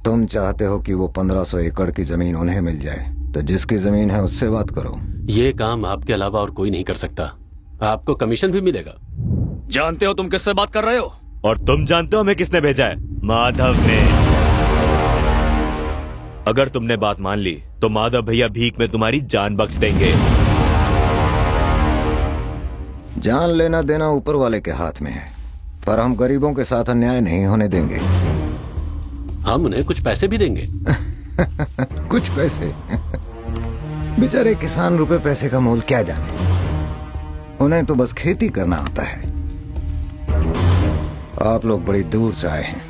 तुम चाहते हो कि वो 1500 एकड़ की जमीन उन्हें मिल जाए, तो जिसकी जमीन है उससे बात करो। ये काम आपके अलावा और कोई नहीं कर सकता। आपको कमीशन भी मिलेगा। जानते हो तुम किससे बात कर रहे हो? और तुम जानते हो हमें किसने भेजा है? माधव ने। अगर तुमने बात मान ली तो माधव भैया भीख में तुम्हारी जान बख्श देंगे। जान लेना देना ऊपर वाले के हाथ में है, पर हम गरीबों के साथ अन्याय नहीं होने देंगे। हम उन्हें कुछ पैसे भी देंगे। कुछ पैसे? बेचारे किसान रुपए पैसे का मोल क्या जाने, उन्हें तो बस खेती करना आता है। आप लोग बड़ी दूर से आए हैं,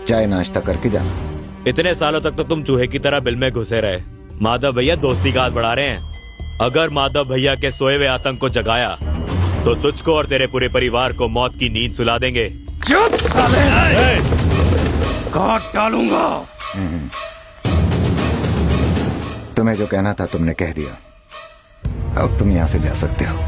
चाय नाश्ता करके जाना। इतने सालों तक तो तुम चूहे की तरह बिल में घुसे रहे। माधव भैया दोस्ती का हाथ बढ़ा रहे हैं। अगर माधव भैया के सोए हुए आतंक को जगाया तो तुझको और तेरे पूरे परिवार को मौत की नींद सुला देंगे। चुप साले! काट डालूंगा। तुम्हें जो कहना था तुमने कह दिया, अब तुम यहां से जा सकते हो।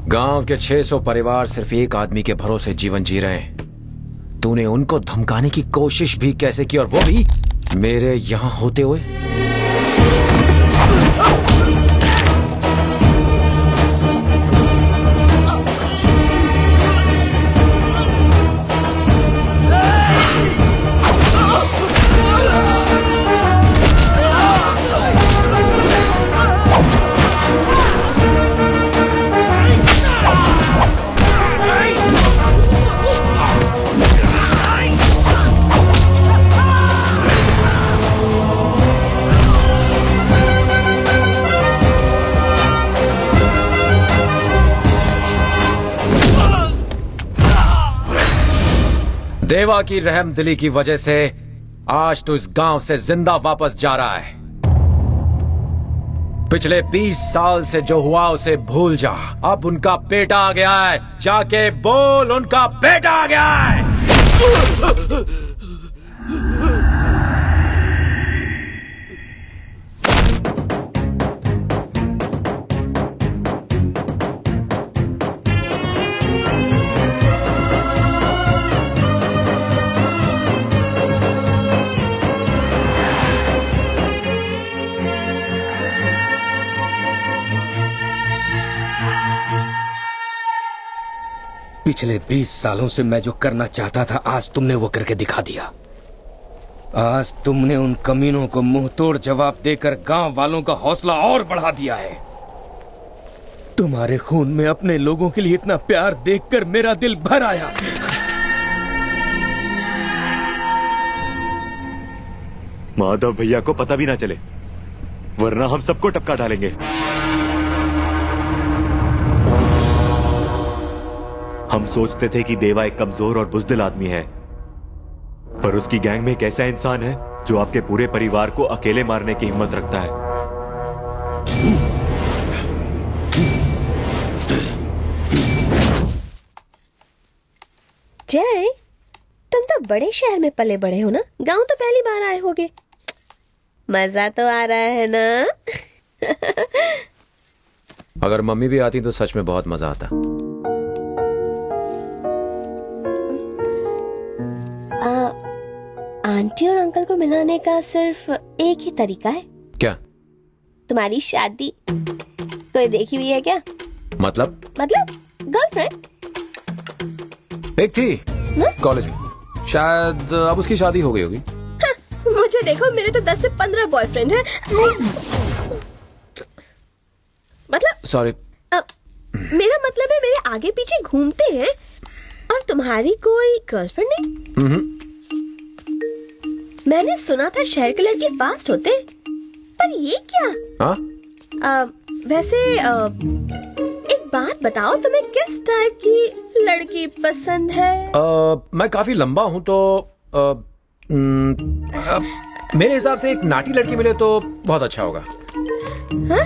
गांव के 600 परिवार सिर्फ एक आदमी के भरोसे जीवन जी रहे हैं। तूने उनको धमकाने की कोशिश भी कैसे की, और वो भी मेरे यहां होते हुए? देवा की रहमदिली की वजह से आज तू इस गांव से जिंदा वापस जा रहा है। पिछले 20 साल से जो हुआ उसे भूल जा। अब उनका बेटा आ गया है, जाके बोल उनका बेटा आ गया है। पिछले 20 सालों से मैं जो करना चाहता था आज तुमने वो करके दिखा दिया। आज तुमने उन कमीनों को मुंह तोड़ जवाब देकर गांव वालों का हौसला और बढ़ा दिया है। तुम्हारे खून में अपने लोगों के लिए इतना प्यार देखकर मेरा दिल भर आया। माधव भैया को पता भी ना चले, वरना हम सबको टपका डालेंगे। हम सोचते थे कि देवा एक कमजोर और बुज़दिल आदमी है, पर उसकी गैंग में एक ऐसा इंसान है जो आपके पूरे परिवार को अकेले मारने की हिम्मत रखता है। जय, तुम तो बड़े शहर में पले बड़े हो ना, गांव तो पहली बार आए होगे। मजा तो आ रहा है ना? अगर मम्मी भी आती तो सच में बहुत मजा आता। आंटी और अंकल को मिलाने का सिर्फ एक ही तरीका है। क्या? तुम्हारी शादी। कोई देखी हुई है क्या? मतलब गर्लफ्रेंड एक थी कॉलेज में, शायद अब उसकी शादी हो गई होगी। हाँ, मुझे देखो, मेरे तो 10 से 15 बॉयफ्रेंड हैं। मतलब सॉरी, मेरा मतलब है मेरे आगे पीछे घूमते हैं और तुम्हारी कोई गर्लफ्रेंड नहीं? मैंने सुना था शहर के लड़के फास्ट होते, पर ये क्या? हाँ? वैसे एक बात बताओ, तुम्हें किस टाइप की लड़की पसंद है? मैं काफी लंबा हूँ तो मेरे हिसाब से एक नाटी लड़की मिले तो बहुत अच्छा होगा। हाँ?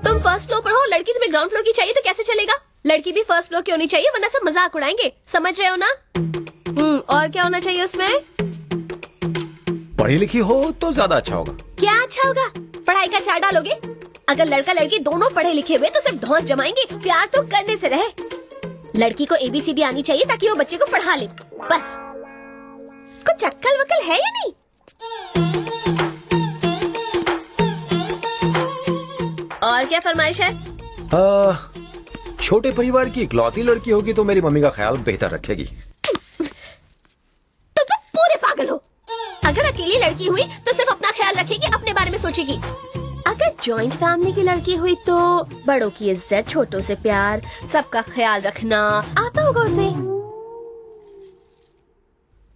तुम फर्स्ट फ्लोर पर हो, लड़की तुम्हें ग्राउंड फ्लोर की चाहिए तो कैसे चलेगा? लड़की भी फर्स्ट फ्लोर की होनी चाहिए, वरना सब मजाक उड़ाएंगे। समझ रहे हो ना? और क्या होना चाहिए उसमें? पढ़ी लिखी हो तो ज्यादा अच्छा होगा। क्या अच्छा होगा? पढ़ाई का चार डालोगे? अगर लड़का लड़की दोनों पढ़े लिखे हुए तो सिर्फ धौंस जमाएंगे। प्यार तो करने से रहे। लड़की को ABCD आनी चाहिए ताकि वो बच्चे को पढ़ा ले, बस। कुछ अक्ल वक्ल है या नहीं? और क्या फरमाइश है? छोटे परिवार की इकलौती लड़की होगी तो मेरी मम्मी का ख्याल बेहतर रखेगी। तो तुम पूरे पागल हो। अगर अकेली लड़की हुई तो सिर्फ अपना ख्याल रखेगी, अपने बारे में सोचेगी। अगर जॉइंट फैमिली की लड़की हुई तो बड़ों की इज्जत, छोटों से प्यार, सबका ख्याल रखना आता होगा उसे।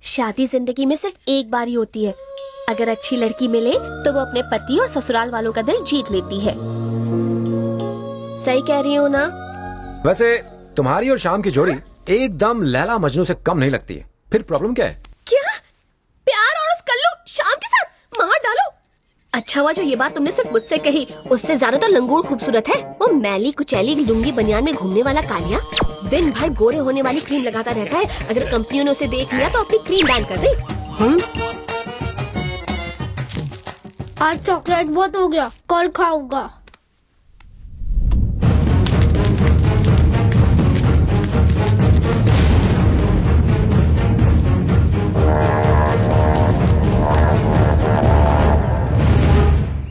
शादी जिंदगी में सिर्फ एक बार ही होती है। अगर अच्छी लड़की मिले तो वो अपने पति और ससुराल वालों का दिल जीत लेती है। सही कह रही हो ना? वैसे तुम्हारी और शाम की जोड़ी एकदम लैला मजनू से कम नहीं लगती है। फिर प्रॉब्लम क्या है? क्या? प्यार और उस कल्लू शाम के साथ मार डालो? अच्छा हुआ जो ये बात तुमने सिर्फ मुझसे कही। उससे ज्यादा तो लंगूर खूबसूरत है। वो मैली कुचैली लुंगी बनियान में घूमने वाला कालिया दिन भर गोरे होने वाली क्रीम लगाता रहता है। अगर कंपनियों ने उसे देख लिया तो अपनी क्रीम बैन कर दे। आज चॉकलेट बहुत हो गया, कल खाऊंगा।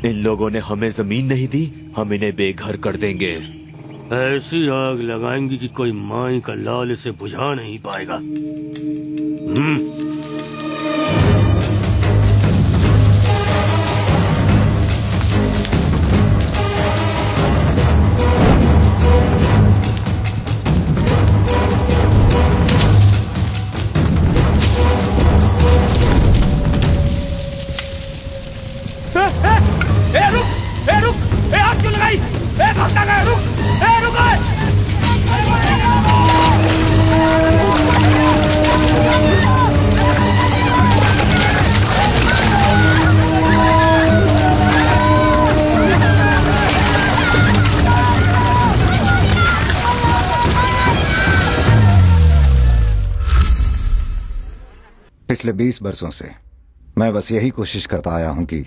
इन लोगों ने हमें जमीन नहीं दी, हम इन्हें बेघर कर देंगे। ऐसी आग लगाएंगी कि कोई माई का लाल इसे बुझा नहीं पाएगा। पिछले 20 बरसों से मैं बस यही कोशिश करता आया हूं कि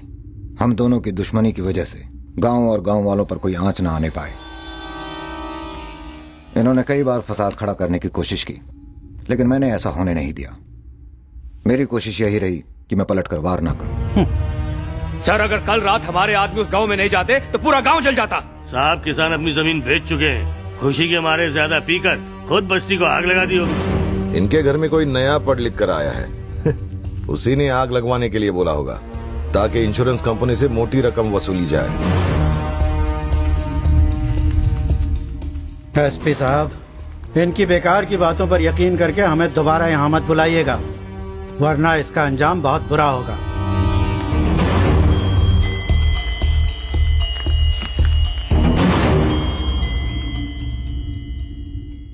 हम दोनों की दुश्मनी की वजह से गांव और गांव वालों पर कोई आंच ना आने पाए। इन्होंने कई बार फसाद खड़ा करने की कोशिश की, लेकिन मैंने ऐसा होने नहीं दिया। मेरी कोशिश यही रही कि मैं पलट कर वार ना करूं। सर, अगर कल रात हमारे आदमी उस गांव में नहीं जाते तो पूरा गांव जल जाता। साहब, किसान अपनी जमीन बेच चुके हैं। खुशी के मारे ज्यादा पीकर खुद बस्ती को आग लगा दी होगी। इनके घर में कोई नया पढ़ लिख कर आया है। उसी ने आग लगवाने के लिए बोला होगा ताकि इंश्योरेंस कंपनी से मोटी रकम वसूली जाए। एसपी साहब, इनकी बेकार की बातों पर यकीन करके हमें दोबारा यहाँ मत बुलाइएगा, वरना इसका अंजाम बहुत बुरा होगा।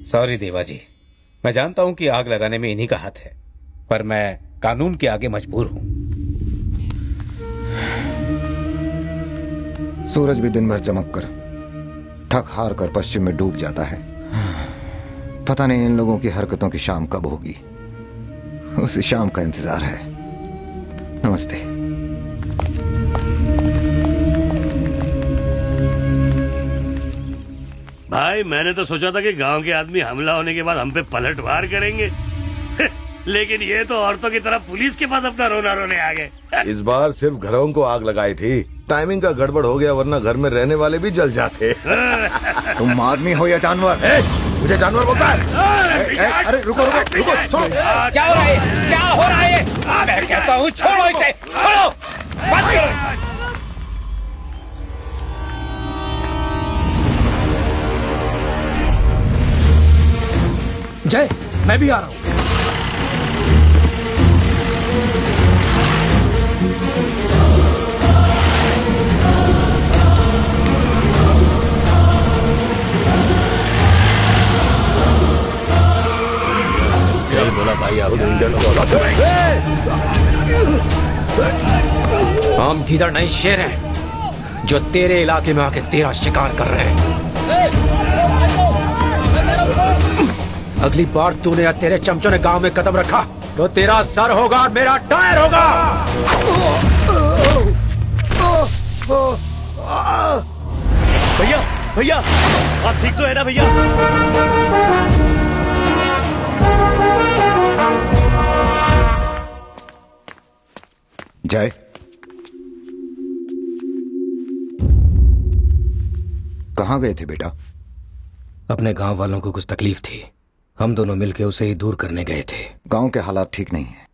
सॉरी देवा जी, मैं जानता हूँ कि आग लगाने में इन्हीं का हाथ है, पर मैं कानून के आगे मजबूर हूँ। सूरज भी दिन भर चमक कर थक हार कर पश्चिम में डूब जाता है। पता नहीं इन लोगों की हरकतों की शाम कब होगी। उसी शाम का इंतजार है। नमस्ते। भाई, मैंने तो सोचा था कि गांव के आदमी हमला होने के बाद हम पे पलटवार करेंगे, लेकिन ये तो औरतों की तरह पुलिस के पास अपना रोना रोने आ गए। इस बार सिर्फ घरों को आग लगाई थी, टाइमिंग का गड़बड़ हो गया, वरना घर में रहने वाले भी जल जाते। तुम आदमी हो या जानवर? मुझे जानवर बोलता है? अरे रुको रुको रुको, छोड़ो। क्या हो रहा है? क्या हो रहा है? मैं कहता हूँ छोड़ो इसे, छोड़ो, बंद करो। जय, मैं भी आ रहा हूँ। सही बोला भाई आप। हम किधर नहीं शेर हैं जो तेरे इलाके में आके तेरा शिकार कर रहे हैं। अगली बार तूने या तेरे चमचों ने गांव में कदम रखा तो तेरा सर होगा और मेरा टायर होगा। भैया भैया, आप ठीक तो है ना भैया? जय, कहाँ गए थे बेटा? अपने गांव वालों को कुछ तकलीफ थी, हम दोनों मिलकर उसे ही दूर करने गए थे। गांव के हालात ठीक नहीं हैं,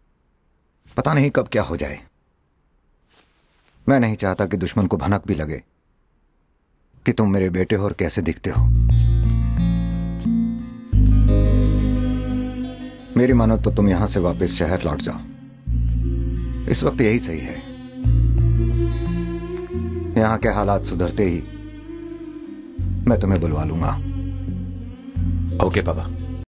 पता नहीं कब क्या हो जाए। मैं नहीं चाहता कि दुश्मन को भनक भी लगे कि तुम मेरे बेटे हो और कैसे दिखते हो। मेरी मानो तो तुम यहां से वापस शहर लौट जाओ, इस वक्त यही सही है। यहां के हालात सुधरते ही मैं तुम्हें बुलवा लूंगा। ओके पापा।